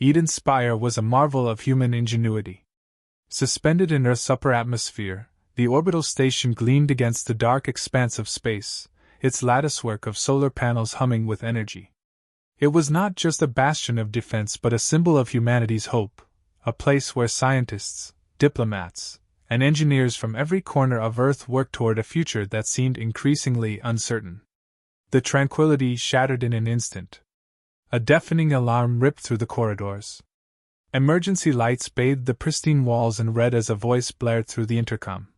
Eden's spire was a marvel of human ingenuity. Suspended in Earth's upper atmosphere, the orbital station gleamed against the dark expanse of space, its latticework of solar panels humming with energy. It was not just a bastion of defense but a symbol of humanity's hope, a place where scientists, diplomats, and engineers from every corner of Earth worked toward a future that seemed increasingly uncertain. The tranquility shattered in an instant. A deafening alarm ripped through the corridors. Emergency lights bathed the pristine walls in red as a voice blared through the intercom.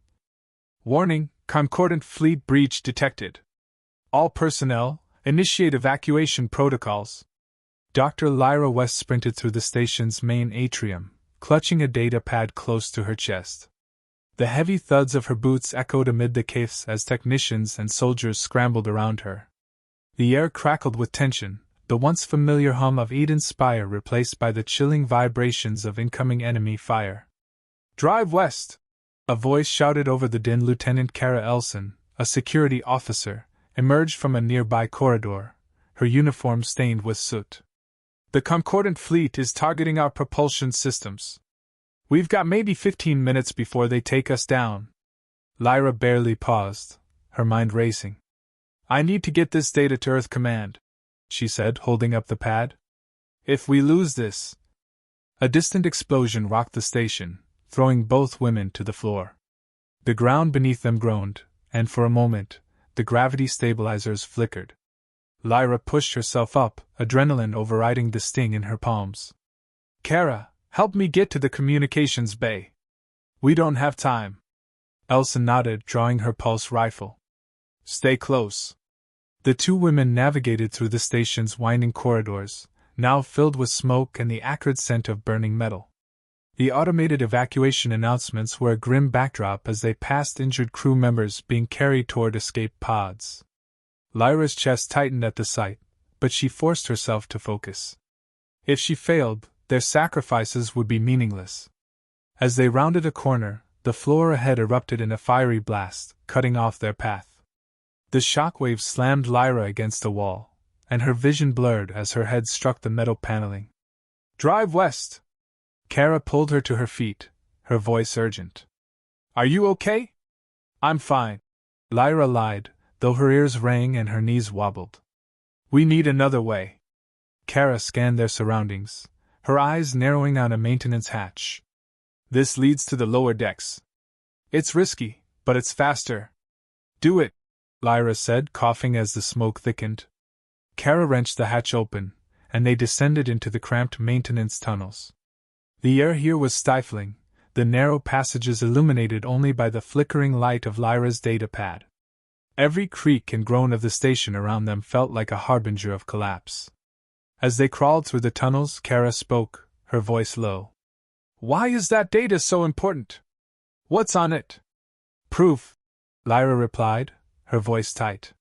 Warning, Concordant Fleet breach detected. All personnel, initiate evacuation protocols. Dr. Lyra West sprinted through the station's main atrium, clutching a data pad close to her chest. The heavy thuds of her boots echoed amid the chaos as technicians and soldiers scrambled around her. The air crackled with tension, the once familiar hum of Eden's spire replaced by the chilling vibrations of incoming enemy fire. "Drive west!" a voice shouted over the din. Lieutenant Kara Elson, a security officer, emerged from a nearby corridor, her uniform stained with soot. "The Concordant Fleet is targeting our propulsion systems. We've got maybe 15 minutes before they take us down." Lyra barely paused, her mind racing. "I need to get this data to Earth Command," she said, holding up the pad. "If we lose this..." A distant explosion rocked the station, throwing both women to the floor. The ground beneath them groaned, and for a moment, the gravity stabilizers flickered. Lyra pushed herself up, adrenaline overriding the sting in her palms. "Kara, help me get to the communications bay." "We don't have time." Elson nodded, drawing her pulse rifle. "Stay close." The two women navigated through the station's winding corridors, now filled with smoke and the acrid scent of burning metal. The automated evacuation announcements were a grim backdrop as they passed injured crew members being carried toward escape pods. Lyra's chest tightened at the sight, but she forced herself to focus. If she failed, their sacrifices would be meaningless. As they rounded a corner, the floor ahead erupted in a fiery blast, cutting off their path. The shockwave slammed Lyra against a wall, and her vision blurred as her head struck the metal paneling. "Drive west!" Kara pulled her to her feet, her voice urgent. "Are you okay?" "I'm fine," Lyra lied, though her ears rang and her knees wobbled. "We need another way." Kara scanned their surroundings, her eyes narrowing on a maintenance hatch. "This leads to the lower decks. It's risky, but it's faster." "Do it," Lyra said, coughing as the smoke thickened. Kara wrenched the hatch open, and they descended into the cramped maintenance tunnels. The air here was stifling, the narrow passages illuminated only by the flickering light of Lyra's data pad. Every creak and groan of the station around them felt like a harbinger of collapse. As they crawled through the tunnels, Kara spoke, her voice low. "Why is that data so important? What's on it?" "Proof," Lyra replied, her voice tight.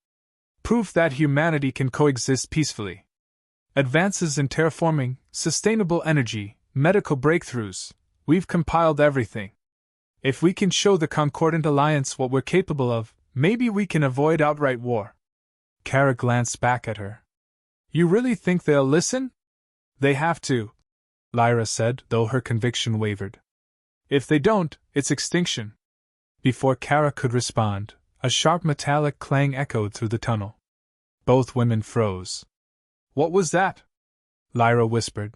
"Proof that humanity can coexist peacefully. Advances in terraforming, sustainable energy, medical breakthroughs, we've compiled everything. If we can show the Concordant Alliance what we're capable of, maybe we can avoid outright war." Kara glanced back at her. "You really think they'll listen?" "They have to," Lyra said, though her conviction wavered. "If they don't, it's extinction." Before Kara could respond, a sharp metallic clang echoed through the tunnel. Both women froze. "What was that?" Lyra whispered.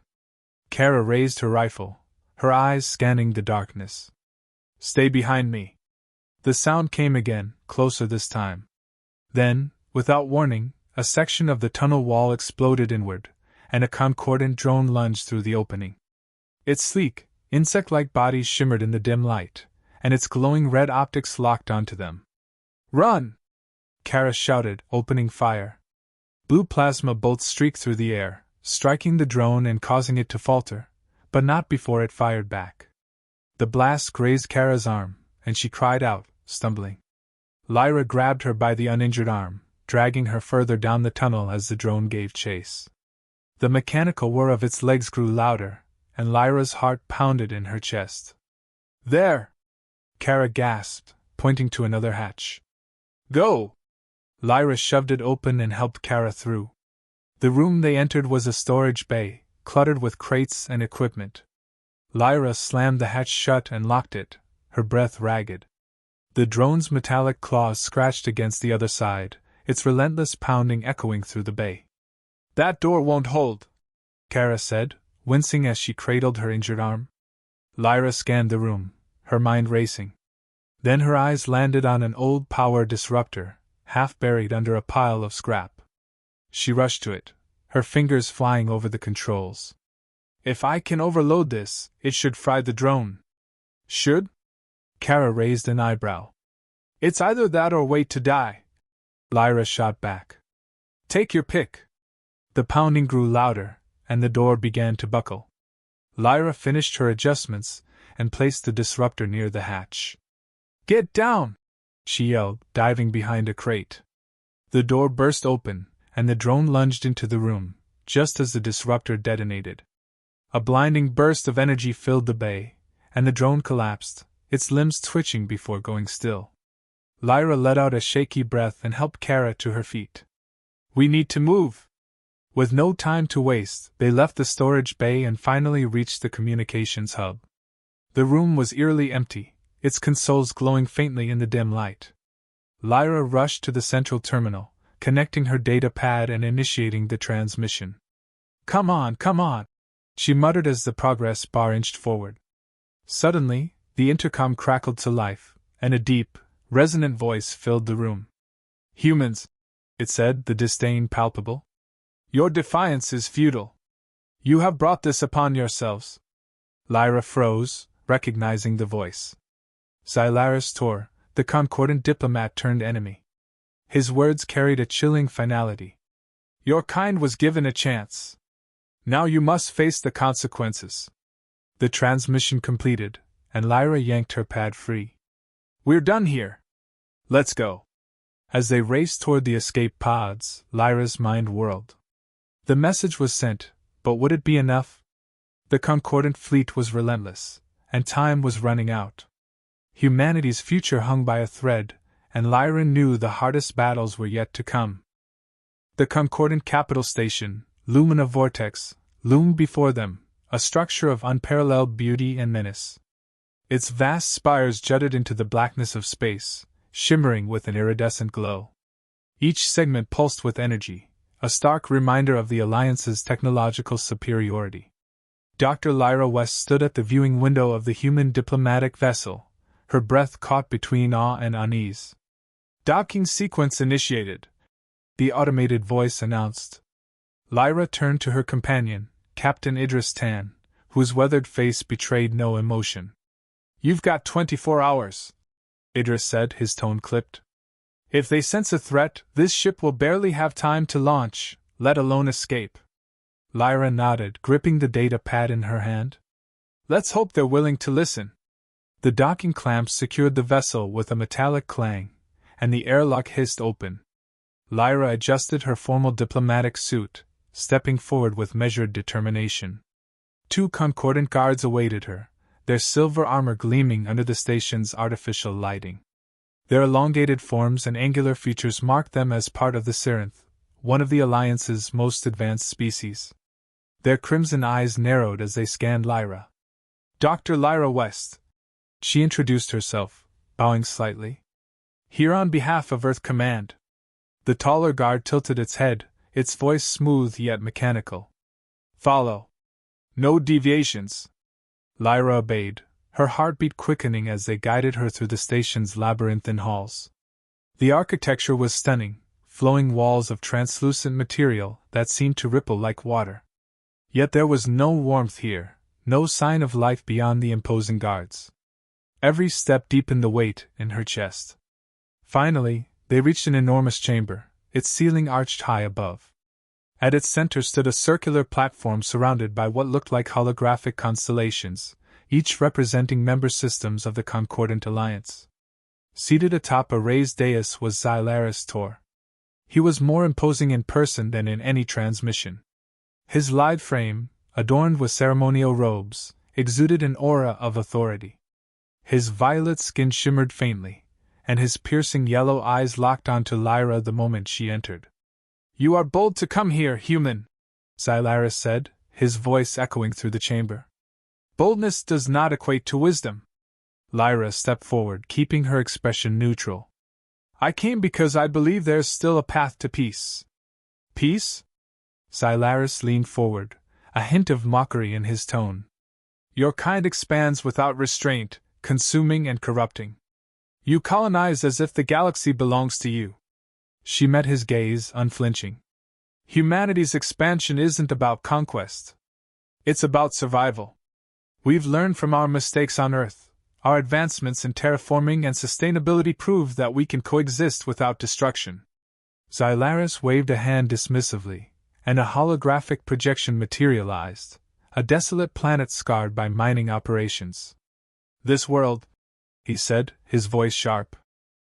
Kara raised her rifle, her eyes scanning the darkness. "Stay behind me." The sound came again, closer this time. Then, without warning, a section of the tunnel wall exploded inward, and a concordant drone lunged through the opening. Its sleek, insect-like body shimmered in the dim light, and its glowing red optics locked onto them. "Run!" Kara shouted, opening fire. Blue plasma bolts streaked through the air, striking the drone and causing it to falter, but not before it fired back. The blast grazed Kara's arm, and she cried out, stumbling. Lyra grabbed her by the uninjured arm, dragging her further down the tunnel as the drone gave chase. The mechanical whir of its legs grew louder, and Lyra's heart pounded in her chest. "There!" Kara gasped, pointing to another hatch. "Go!" Lyra shoved it open and helped Kara through. The room they entered was a storage bay, cluttered with crates and equipment. Lyra slammed the hatch shut and locked it, her breath ragged. The drone's metallic claws scratched against the other side, its relentless pounding echoing through the bay. "That door won't hold," Kara said, wincing as she cradled her injured arm. Lyra scanned the room, her mind racing. Then her eyes landed on an old power disruptor, half buried under a pile of scrap. She rushed to it, her fingers flying over the controls. "If I can overload this, it should fry the drone." "Should?" Kara raised an eyebrow. "It's either that or wait to die," Lyra shot back. "Take your pick." The pounding grew louder, and the door began to buckle. Lyra finished her adjustments and placed the disruptor near the hatch. "Get down!" she yelled, diving behind a crate. The door burst open, and the drone lunged into the room, just as the disruptor detonated. A blinding burst of energy filled the bay, and the drone collapsed, its limbs twitching before going still. Lyra let out a shaky breath and helped Kara to her feet. "We need to move!" With no time to waste, they left the storage bay and finally reached the communications hub. The room was eerily empty, its consoles glowing faintly in the dim light. Lyra rushed to the central terminal, connecting her data pad and initiating the transmission. Come on, she muttered as the progress bar inched forward. Suddenly, the intercom crackled to life, and a deep, resonant voice filled the room. "Humans," it said, the disdain palpable. "Your defiance is futile. You have brought this upon yourselves." Lyra froze, recognizing the voice. Xylaris Tor, the concordant diplomat turned enemy. His words carried a chilling finality. "Your kind was given a chance. Now you must face the consequences." The transmission completed, and Lyra yanked her pad free. "We're done here. Let's go." As they raced toward the escape pods, Lyra's mind whirled. The message was sent, but would it be enough? The concordant fleet was relentless, and time was running out. Humanity's future hung by a thread, and Lyra knew the hardest battles were yet to come. The concordant capital station, Lumina Vortex, loomed before them, a structure of unparalleled beauty and menace. Its vast spires jutted into the blackness of space, shimmering with an iridescent glow. Each segment pulsed with energy, a stark reminder of the Alliance's technological superiority. Dr. Lyra West stood at the viewing window of the human diplomatic vessel, her breath caught between awe and unease. "Docking sequence initiated," the automated voice announced. Lyra turned to her companion, Captain Idris Tan, whose weathered face betrayed no emotion. "You've got 24 hours," Idris said, his tone clipped. "If they sense a threat, this ship will barely have time to launch, let alone escape." Lyra nodded, gripping the data pad in her hand. "Let's hope they're willing to listen." The docking clamps secured the vessel with a metallic clang, and the airlock hissed open. Lyra adjusted her formal diplomatic suit, stepping forward with measured determination. 2 concordant guards awaited her, their silver armor gleaming under the station's artificial lighting. Their elongated forms and angular features marked them as part of the Syrinth, one of the Alliance's most advanced species. Their crimson eyes narrowed as they scanned Lyra. "Dr. Lyra West," she introduced herself, bowing slightly. "Here on behalf of Earth Command." The taller guard tilted its head, its voice smooth yet mechanical. "Follow. No deviations." Lyra obeyed, her heartbeat quickening as they guided her through the station's labyrinthine halls. The architecture was stunning, flowing walls of translucent material that seemed to ripple like water. Yet there was no warmth here, no sign of life beyond the imposing guards. Every step deepened the weight in her chest. Finally, they reached an enormous chamber, its ceiling arched high above. At its center stood a circular platform surrounded by what looked like holographic constellations, each representing member systems of the Concordant Alliance. Seated atop a raised dais was Xylaris Tor. He was more imposing in person than in any transmission. His lithe frame, adorned with ceremonial robes, exuded an aura of authority. His violet skin shimmered faintly, and his piercing yellow eyes locked onto Lyra the moment she entered. "You are bold to come here, human," Xylaris said, his voice echoing through the chamber. Boldness does not equate to wisdom. Lyra stepped forward, keeping her expression neutral. I came because I believe there's still a path to peace. Peace? Silaris leaned forward, a hint of mockery in his tone. Your kind expands without restraint, consuming and corrupting. You colonize as if the galaxy belongs to you. She met his gaze, unflinching. Humanity's expansion isn't about conquest. It's about survival. We've learned from our mistakes on Earth. Our advancements in terraforming and sustainability prove that we can coexist without destruction. Silaris waved a hand dismissively, and a holographic projection materialized, a desolate planet scarred by mining operations. This world, he said, his voice sharp,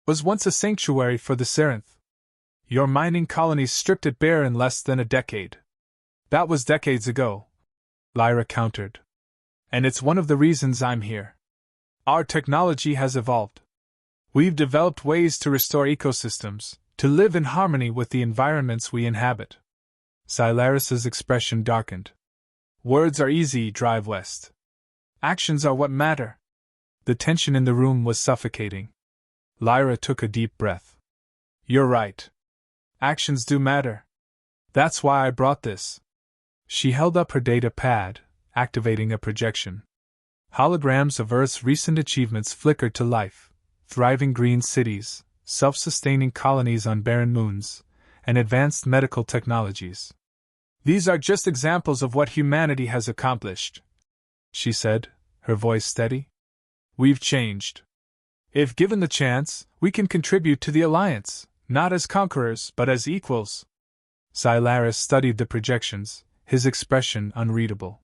was once a sanctuary for the Serenth. Your mining colonies stripped it bare in less than a decade. That was decades ago, Lyra countered. And it's one of the reasons I'm here. Our technology has evolved. We've developed ways to restore ecosystems, to live in harmony with the environments we inhabit. Silaris's expression darkened. Words are easy, drive west. Actions are what matter. The tension in the room was suffocating. Lyra took a deep breath. You're right. Actions do matter. That's why I brought this. She held up her data pad, activating a projection. Holograms of Earth's recent achievements flickered to life: thriving green cities, self-sustaining colonies on barren moons, and advanced medical technologies. These are just examples of what humanity has accomplished, she said, her voice steady. We've changed. If given the chance, we can contribute to the Alliance, not as conquerors, but as equals. Silaris studied the projections, his expression unreadable.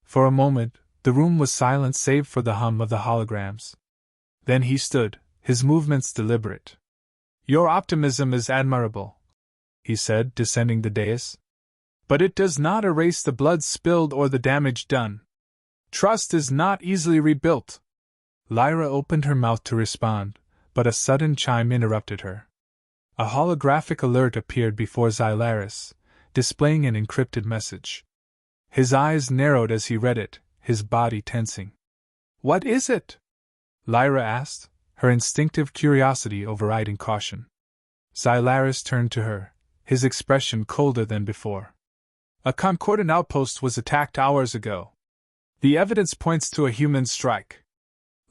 For a moment, the room was silent save for the hum of the holograms. Then he stood, his movements deliberate. Your optimism is admirable, he said, descending the dais. But it does not erase the blood spilled or the damage done. Trust is not easily rebuilt. Lyra opened her mouth to respond, but a sudden chime interrupted her. A holographic alert appeared before Silaris, displaying an encrypted message. His eyes narrowed as he read it, his body tensing. What is it? Lyra asked, her instinctive curiosity overriding caution. Silaris turned to her, his expression colder than before. A Concordant outpost was attacked hours ago. The evidence points to a human strike.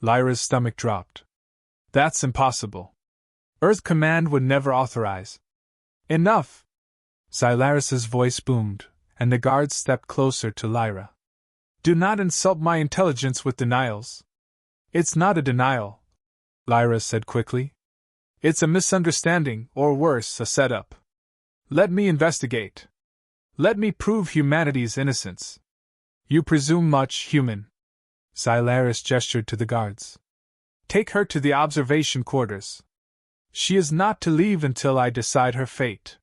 Lyra's stomach dropped. That's impossible. Earth Command would never authorize. Enough! Silaris's voice boomed, and the guards stepped closer to Lyra. Do not insult my intelligence with denials. It's not a denial, Lyra said quickly. It's a misunderstanding, or worse, a setup. Let me investigate. Let me prove humanity's innocence. You presume much, human. Silaris gestured to the guards. Take her to the observation quarters. She is not to leave until I decide her fate.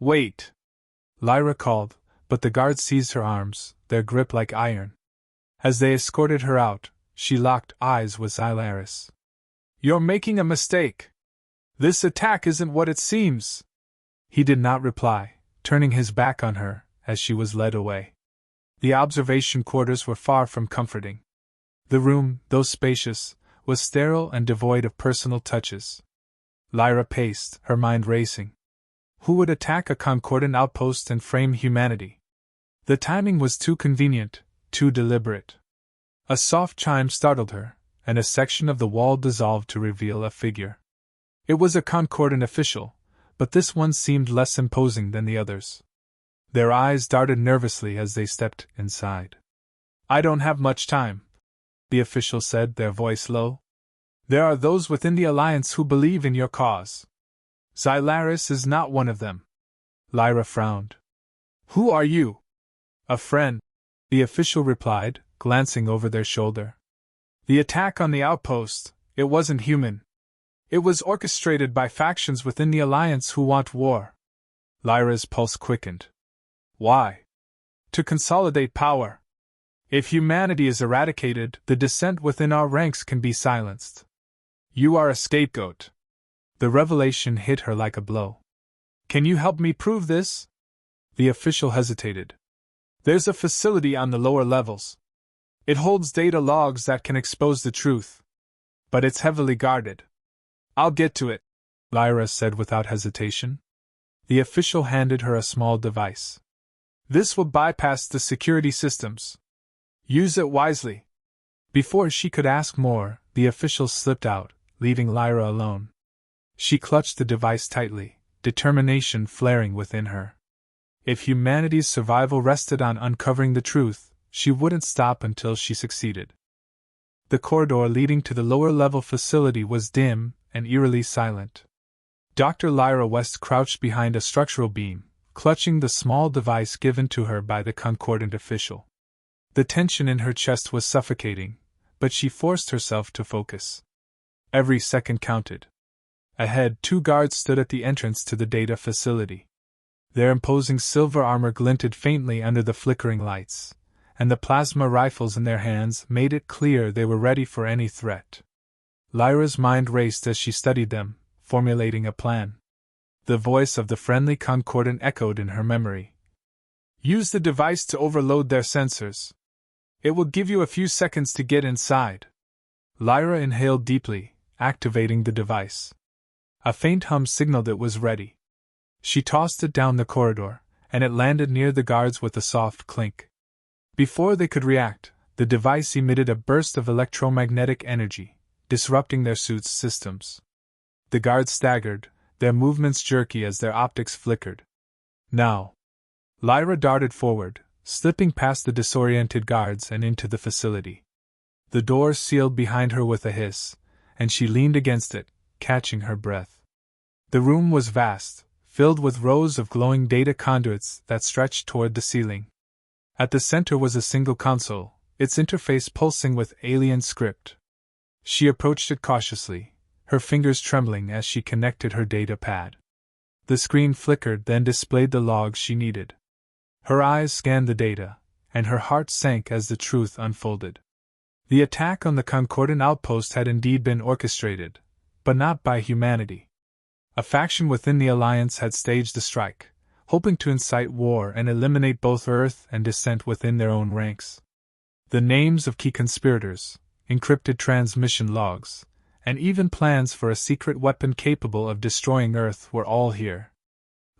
Wait! Lyra called, but the guards seized her arms, their grip like iron. As they escorted her out, she locked eyes with Silaris. You're making a mistake. This attack isn't what it seems. He did not reply, turning his back on her as she was led away. The observation quarters were far from comforting. The room, though spacious, was sterile and devoid of personal touches. Lyra paced, her mind racing. Who would attack a Concordant outpost and frame humanity? The timing was too convenient, too deliberate. A soft chime startled her, and a section of the wall dissolved to reveal a figure. It was a Concordant official, but this one seemed less imposing than the others. Their eyes darted nervously as they stepped inside. I don't have much time, the official said, their voice low. There are those within the Alliance who believe in your cause. Silaris is not one of them. Lyra frowned. Who are you? A friend, the official replied, glancing over their shoulder. The attack on the outpost, it wasn't human. It was orchestrated by factions within the Alliance who want war. Lyra's pulse quickened. Why? To consolidate power. If humanity is eradicated, the dissent within our ranks can be silenced. You are a scapegoat. The revelation hit her like a blow. Can you help me prove this? The official hesitated. There's a facility on the lower levels. It holds data logs that can expose the truth. But it's heavily guarded. I'll get to it, Lyra said without hesitation. The official handed her a small device. This will bypass the security systems. Use it wisely. Before she could ask more, the official slipped out, leaving Lyra alone. She clutched the device tightly, determination flaring within her. If humanity's survival rested on uncovering the truth, she wouldn't stop until she succeeded. The corridor leading to the lower-level facility was dim and eerily silent. Dr. Lyra West crouched behind a structural beam, clutching the small device given to her by the concordant official. The tension in her chest was suffocating, but she forced herself to focus. Every second counted. Ahead, 2 guards stood at the entrance to the data facility. Their imposing silver armor glinted faintly under the flickering lights, and the plasma rifles in their hands made it clear they were ready for any threat. Lyra's mind raced as she studied them, formulating a plan. The voice of the friendly concordant echoed in her memory. Use the device to overload their sensors. It will give you a few seconds to get inside. Lyra inhaled deeply, activating the device. A faint hum signaled it was ready. She tossed it down the corridor, and it landed near the guards with a soft clink. Before they could react, the device emitted a burst of electromagnetic energy, disrupting their suits' systems. The guards staggered, their movements jerky as their optics flickered. Now! Lyra darted forward, slipping past the disoriented guards and into the facility. The door sealed behind her with a hiss, and she leaned against it, catching her breath. The room was vast, filled with rows of glowing data conduits that stretched toward the ceiling. At the center was a single console, its interface pulsing with alien script. She approached it cautiously, her fingers trembling as she connected her data pad. The screen flickered, then displayed the logs she needed. Her eyes scanned the data, and her heart sank as the truth unfolded. The attack on the Concordant outpost had indeed been orchestrated, but not by humanity. A faction within the Alliance had staged a strike, hoping to incite war and eliminate both Earth and dissent within their own ranks. The names of key conspirators, encrypted transmission logs, and even plans for a secret weapon capable of destroying Earth were all here.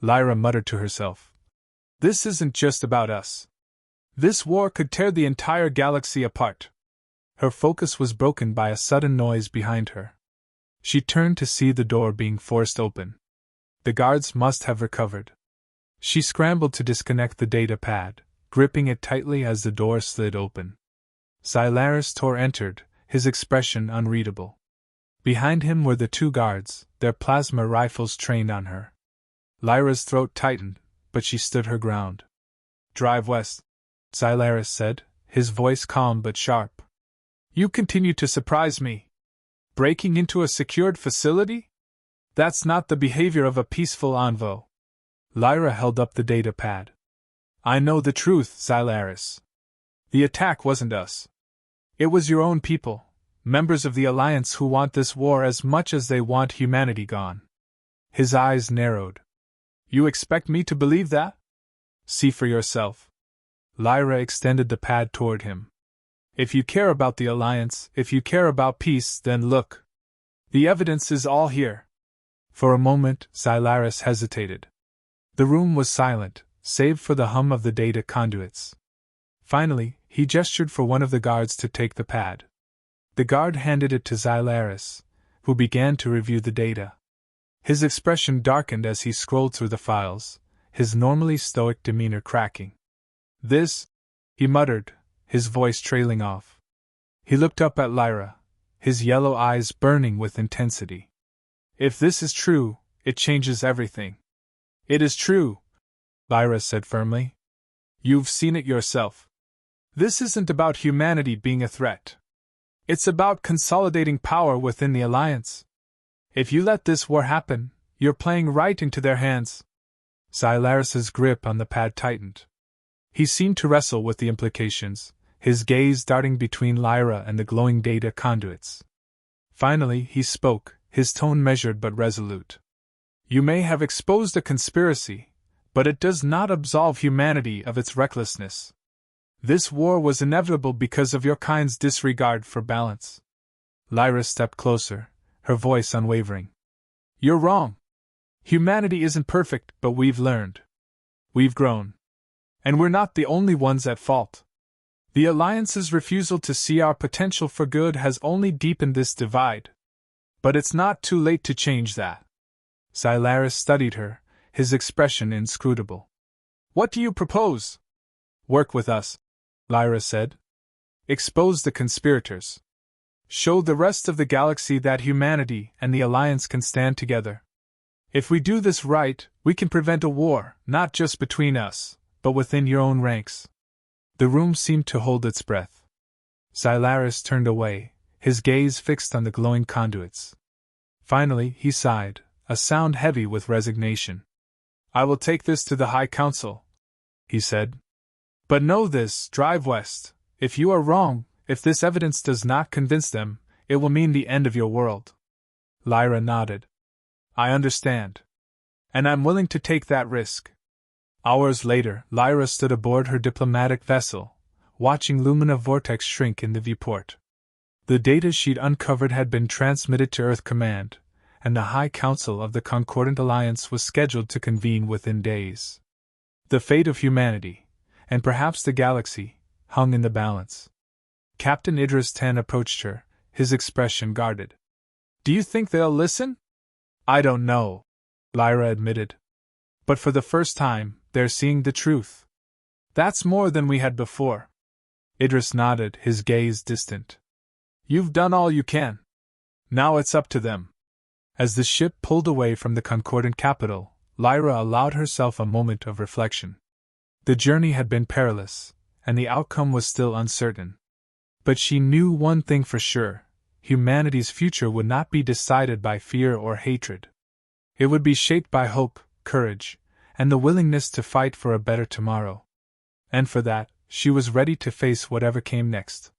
Lyra muttered to herself. This isn't just about us. This war could tear the entire galaxy apart. Her focus was broken by a sudden noise behind her. She turned to see the door being forced open. The guards must have recovered. She scrambled to disconnect the data pad, gripping it tightly as the door slid open. Silaris Tor entered, his expression unreadable. Behind him were the 2 guards, their plasma rifles trained on her. Lyra's throat tightened, but she stood her ground. Drive west, Silaris said, his voice calm but sharp. You continue to surprise me. Breaking into a secured facility? That's not the behavior of a peaceful envoy. Lyra held up the data pad. I know the truth, Silaris. The attack wasn't us. It was your own people, members of the Alliance who want this war as much as they want humanity gone. His eyes narrowed. You expect me to believe that? See for yourself. Lyra extended the pad toward him. If you care about the Alliance, if you care about peace, then look. The evidence is all here. For a moment, Silaris hesitated. The room was silent, save for the hum of the data conduits. Finally, he gestured for one of the guards to take the pad. The guard handed it to Silaris, who began to review the data. His expression darkened as he scrolled through the files, his normally stoic demeanor cracking. This, he muttered, his voice trailing off. He looked up at Lyra, his yellow eyes burning with intensity. If this is true, it changes everything. It is true, Lyra said firmly. You've seen it yourself. This isn't about humanity being a threat. It's about consolidating power within the Alliance. If you let this war happen, you're playing right into their hands. Silaris's grip on the pad tightened. He seemed to wrestle with the implications, his gaze darting between Lyra and the glowing data conduits. Finally, he spoke, his tone measured but resolute. You may have exposed a conspiracy, but it does not absolve humanity of its recklessness. This war was inevitable because of your kind's disregard for balance. Lyra stepped closer, her voice unwavering. You're wrong. Humanity isn't perfect, but we've learned. We've grown. And we're not the only ones at fault. The Alliance's refusal to see our potential for good has only deepened this divide. But it's not too late to change that. Silaris studied her, his expression inscrutable. What do you propose? Work with us, Lyra said. Expose the conspirators. Show the rest of the galaxy that humanity and the Alliance can stand together. If we do this right, we can prevent a war, not just between us, but within your own ranks. The room seemed to hold its breath. Silaris turned away, his gaze fixed on the glowing conduits. Finally, he sighed, a sound heavy with resignation. I will take this to the High Council, he said. But know this, drive west. If you are wrong, if this evidence does not convince them, it will mean the end of your world. Lyra nodded. I understand. And I'm willing to take that risk. Hours later, Lyra stood aboard her diplomatic vessel, watching Lumina Vortex shrink in the viewport. The data she'd uncovered had been transmitted to Earth Command, and the High Council of the Concordant Alliance was scheduled to convene within days. The fate of humanity, and perhaps the galaxy, hung in the balance. Captain Idris Ten approached her, his expression guarded. Do you think they'll listen? I don't know, Lyra admitted. But for the first time, they're seeing the truth. That's more than we had before. Idris nodded, his gaze distant. You've done all you can. Now it's up to them. As the ship pulled away from the Concordant capital, Lyra allowed herself a moment of reflection. The journey had been perilous, and the outcome was still uncertain. But she knew one thing for sure: humanity's future would not be decided by fear or hatred. It would be shaped by hope, courage, and the willingness to fight for a better tomorrow. And for that, she was ready to face whatever came next.